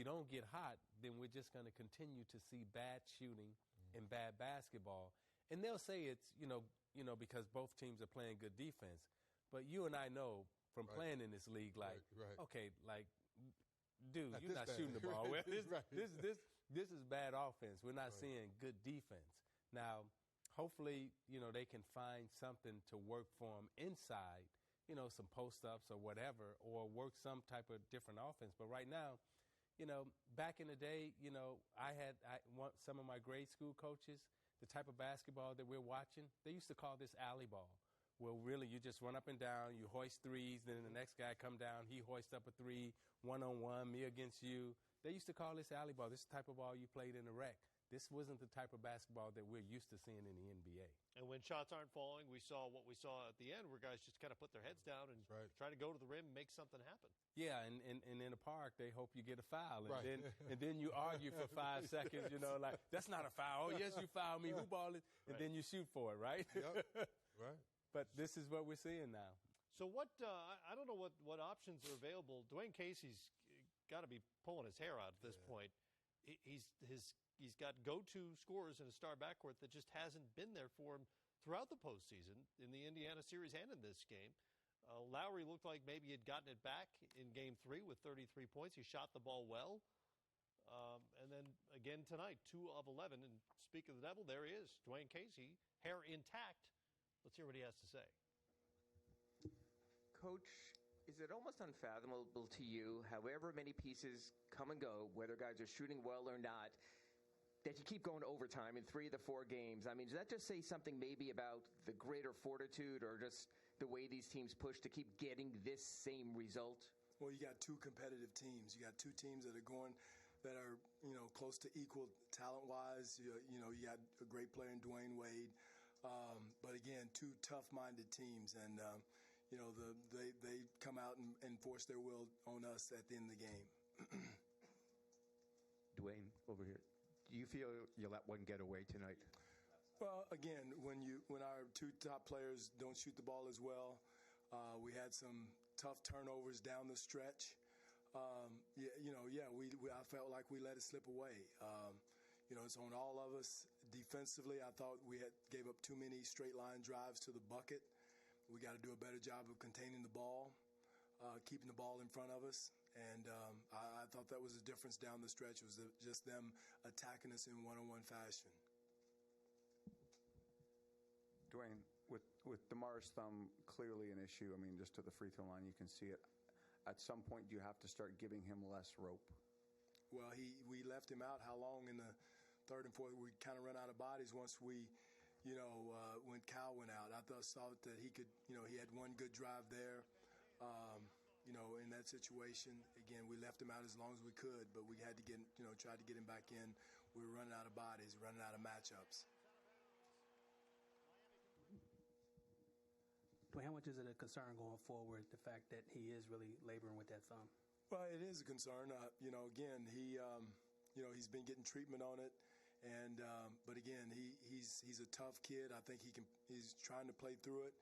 you don't get hot, then we're just going to continue to see bad shooting and bad basketball. And they'll say it's, because both teams are playing good defense. But you and I know from playing in this league, okay, dude, you're not shooting the ball well. This is bad offense. We're not seeing good defense. Now, hopefully, they can find something to work for them inside, some post-ups or whatever, or work some type of different offense. But right now, back in the day, I want some of my grade school coaches, the type of basketball that we're watching, they used to call this alley ball. Well, really, you just run up and down, you hoist threes, then the next guy come down, he hoists up a three, one-on-one, me against you. They used to call this alley ball. This is the type of ball you played in the rec. This wasn't the type of basketball that we're used to seeing in the NBA. And when shots aren't falling, we saw what we saw at the end, where guys just kind of put their heads down and try to go to the rim and make something happen. Yeah, and in the park, they hope you get a foul. And then you argue for 5 seconds, like, that's not a foul. Oh, yes, you fouled me. Who ball it? And then you shoot for it, right? Yep. Right. But this is what we're seeing now. So I don't know what options are available. Dwayne Casey's got to be pulling his hair out at this point. He's got go-to scorers in a star backcourt that just hasn't been there for him throughout the postseason in the Indiana series and in this game. Lowry looked like maybe he had gotten it back in Game 3 with 33 points. He shot the ball well. And then again tonight, 2 of 11. And speak of the devil, there he is, Dwayne Casey, hair intact. Let's hear what he has to say. Coach, is it almost unfathomable to you, however many pieces come and go, whether guys are shooting well or not, that you keep going to overtime in 3 of the 4 games? I mean, does that just say something maybe about the greater fortitude or just the way these teams push to keep getting this same result? Well, you got 2 competitive teams. You got 2 teams that are close to equal talent-wise. You got a great player in Dwayne Wade. But again, 2 tough-minded teams, and they come out and enforce their will on us at the end of the game. Dwayne, over here. Do you feel you let one get away tonight? Well, again, when our 2 top players don't shoot the ball as well, we had some tough turnovers down the stretch. I felt like we let it slip away. It's on all of us. Defensively, I thought we gave up too many straight line drives to the bucket. We got to do a better job of containing the ball, keeping the ball in front of us. And I thought that was the difference down the stretch. It was just them attacking us in one-on-one fashion. Dwayne, with DeMar's thumb clearly an issue, I mean, just to the free throw line, you can see it. At some point, do you have to start giving him less rope? Well, we left him out how long in the 3rd and 4th? We kind of run out of bodies once when Cal went out. I thought that he could, he had one good drive there. In that situation, again, we left him out as long as we could, but we had to tried to get him back in. We were running out of bodies, running out of matchups. Dwayne, how much is it a concern going forward, the fact that he is really laboring with that thumb? Well, it is a concern. Again, he's been getting treatment on it, and but again, he's a tough kid. I think he's trying to play through it.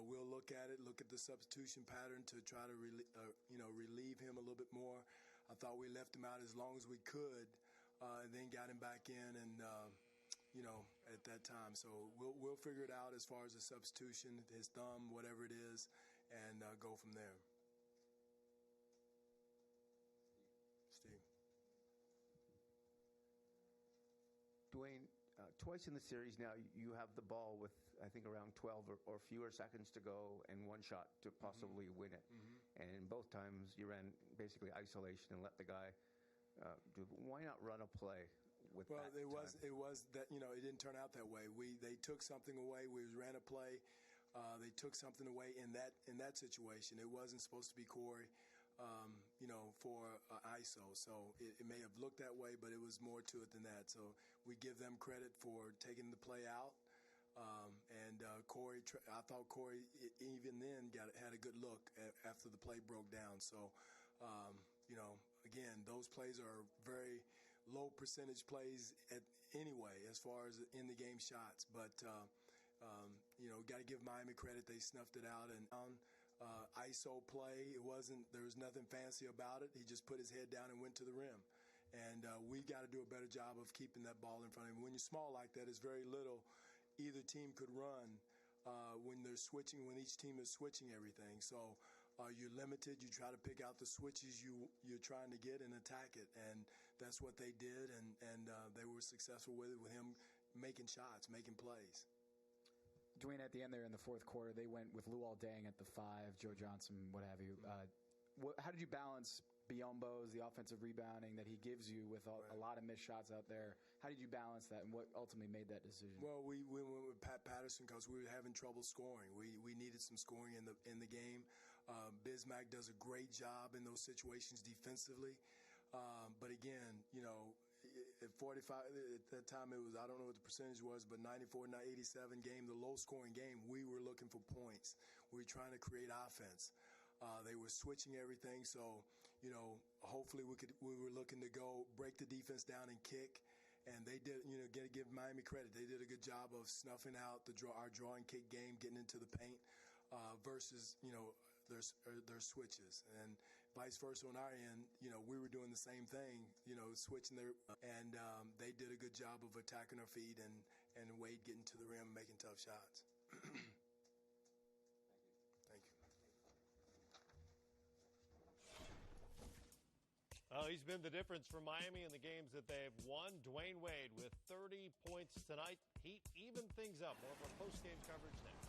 We'll look at the substitution pattern to try to relieve him a little bit more. I thought we left him out as long as we could, and then got him back in, and at that time. So we'll figure it out as far as the substitution, his thumb, whatever it is, and go from there. Steve. Dwayne, twice in the series now, you have the ball with, I think, around 12 or fewer seconds to go and one shot to possibly win it. Mm-hmm. And both times you ran basically isolation and let the guy do. Why not run a play with that? Well, it was that, it didn't turn out that way. They took something away. We ran a play. They took something away in that situation. It wasn't supposed to be Corey. For ISO. So it may have looked that way, but it was more to it than that. So we give them credit for taking the play out. And Corey, I thought Corey even then had a good look after the play broke down. So, again, those plays are very low percentage plays anyway as far as in the game shots. But, got to give Miami credit. They snuffed it out and ISO play. There was nothing fancy about it. He just put his head down and went to the rim. And we got to do a better job of keeping that ball in front of him. When you're small like that, it's very little either team could run when each team is switching everything. So you're limited. You try to pick out the switches you're trying to get and attack it. And that's what they did, and they were successful with it, with him making shots, making plays. Dwayne, at the end there in the fourth quarter, they went with Luol Deng at the 5, Joe Johnson, what have you. How did you balance Biyombo's, the offensive rebounding that he gives you with a lot of missed shots out there? How did you balance that, and what ultimately made that decision? Well, we went with Pat Patterson because we were having trouble scoring. We needed some scoring in the game. Bismack does a great job in those situations defensively. But again, at 45, at that time it was, I don't know what the percentage was, but 94-87 game, the low-scoring game, we were looking for points. We were trying to create offense. They were switching everything, so hopefully we were looking to go break the defense down and kick, and they did. Give Miami credit. They did a good job of snuffing out our draw and kick game, getting into the paint versus their switches, and vice versa on our end. We were doing the same thing, switching and they did a good job of attacking our feet and Wade getting to the rim, making tough shots. Oh, he's been the difference for Miami in the games that they've won. Dwayne Wade with 30 points tonight. Heat even things up. More of our post-game coverage next.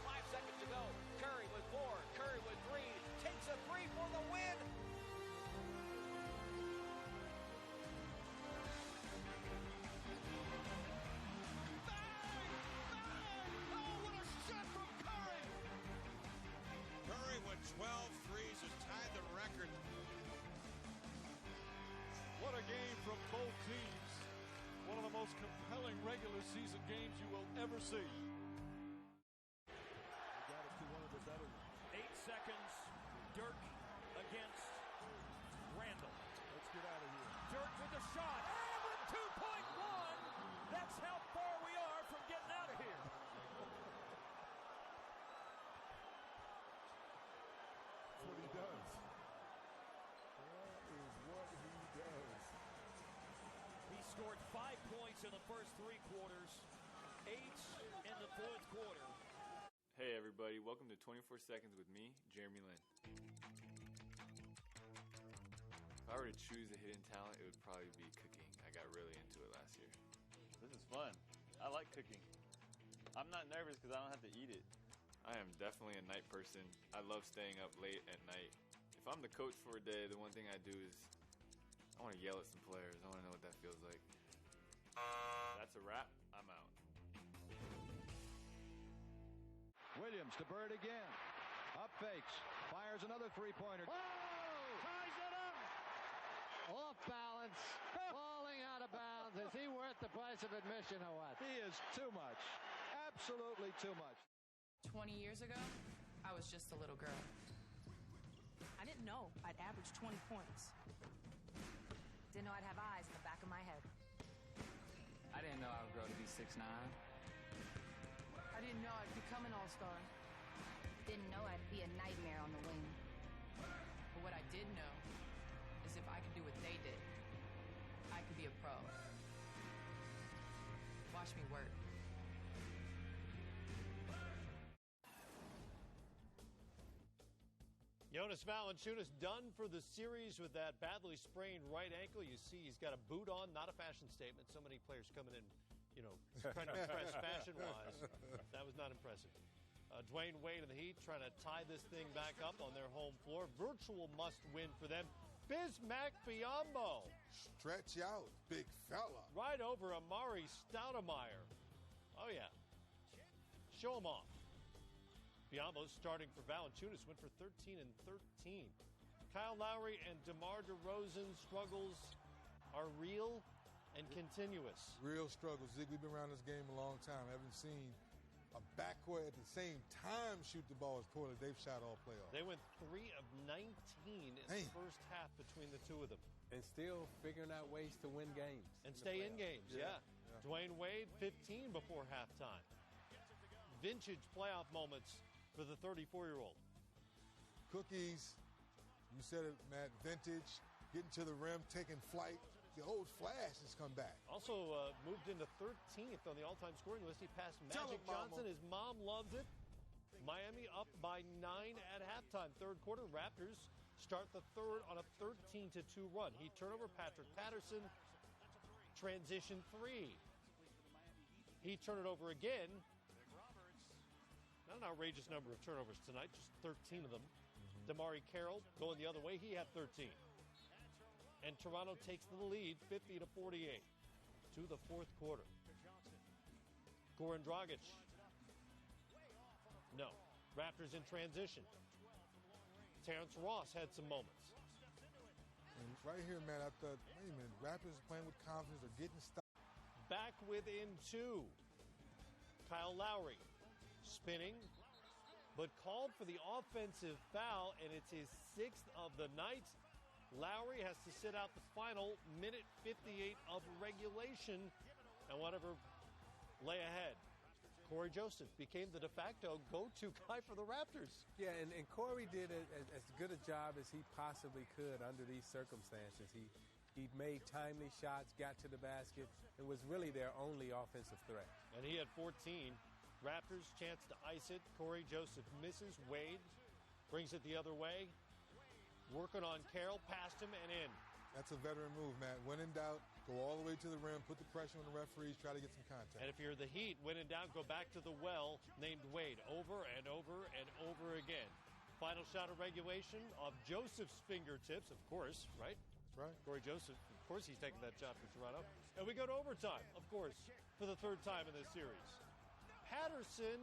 5 seconds to go. Curry with 4. Curry with 3. Takes a 3 for the win. Oh, what a shot from Curry! Curry with 12 threes has tied the record. What a game from both teams. One of the most compelling regular season games you will ever see. They got it to one of the better. 8 seconds. Dirk against Randall. Let's get out of here. Dirk with the shot. And with 2.1, that's how far we are from getting out of here. That's what he does. That is what he does. He scored 5 points in the first 3 quarters, 8 in the fourth quarter. Hey everybody, welcome to 24 Seconds with me, Jeremy Lin. If I were to choose a hidden talent, it would probably be cooking. I got really into it last year. This is fun. I like cooking. I'm not nervous because I don't have to eat it. I am definitely a night person. I love staying up late at night. If I'm the coach for a day, the one thing I do is I want to yell at some players. I want to know what that feels like. That's a wrap. I'm out. Williams to Bird again. Up fakes. Fires another three-pointer. Whoa! Ties it up! Off balance. Falling out of bounds. Is he worth the price of admission or what? He is too much. Absolutely too much. 20 years ago, I was just a little girl. I didn't know I'd average 20 points. Didn't know I'd have eyes in the back of my head. I didn't know I would grow to be 6'9". I didn't know I'd become an all-star. Didn't know I'd be a nightmare on the wing. But what I did know is if I could do what they did, I could be a pro. Watch me work. Jonas Valanciunas done for the series with that badly sprained right ankle. You see he's got a boot on, not a fashion statement. So many players coming in, trying to impress fashion-wise. That was not impressive. Dwayne Wade and the Heat trying to tie this thing back up on their home floor. Virtual must-win for them. Bismack Biyombo. Stretch out, big fella. Right over Amari Stoudemire. Oh, yeah. Show him off. Biyombo starting for Valanciunas, went for 13 and 13. Kyle Lowry and DeMar DeRozan struggles are real and continuous. Real struggles. Zig, we've been around this game a long time. Haven't seen a backcourt at the same time shoot the ball as poorly they've shot all playoffs. They went 3 of 19 in the first half between the two of them. And still figuring out ways to win games. And stay in games, yeah. Dwayne Wade, 15 before halftime. Vintage playoff moments for the 34-year-old. Cookies, you said it, Matt, vintage, getting to the rim, taking flight. The old Flash has come back. Also moved into 13th on the all-time scoring list. He passed Magic Johnson. His mom loves it. Miami up by 9 at halftime. Third quarter, Raptors start the third on a 13-2 run. He turnover Patrick Patterson. Transition 3. He turned it over again. Not an outrageous number of turnovers tonight, just 13 of them. DeMarre Carroll going the other way. He had 13. And Toronto takes the lead 50-48 to the fourth quarter. Goran Dragic. No. Raptors in transition. Terrence Ross had some moments. And right here, man, I thought, wait a minute, Raptors are playing with confidence. They're getting stopped. Back within 2. Kyle Lowry spinning, but called for the offensive foul, and it's his 6th of the night. Lowry has to sit out the final minute 58 of regulation, and whatever lay ahead. Corey Joseph became the de facto go-to guy for the Raptors. Yeah, and Corey did as good a job as he possibly could under these circumstances. He made timely shots, got to the basket, and was really their only offensive threat. And he had 14. Raptors chance to ice it. Corey Joseph misses. Wade brings it the other way. Working on Carroll, past him and in. That's a veteran move, Matt. When in doubt, go all the way to the rim, put the pressure on the referees, try to get some contact. And if you're the Heat, when in doubt, go back to the well named Wade over and over and over again. Final shot of regulation of Joseph's fingertips, of course, right? That's right. Corey Joseph, of course, he's taking that shot for Toronto. And we go to overtime, of course, for the third time in this series. Patterson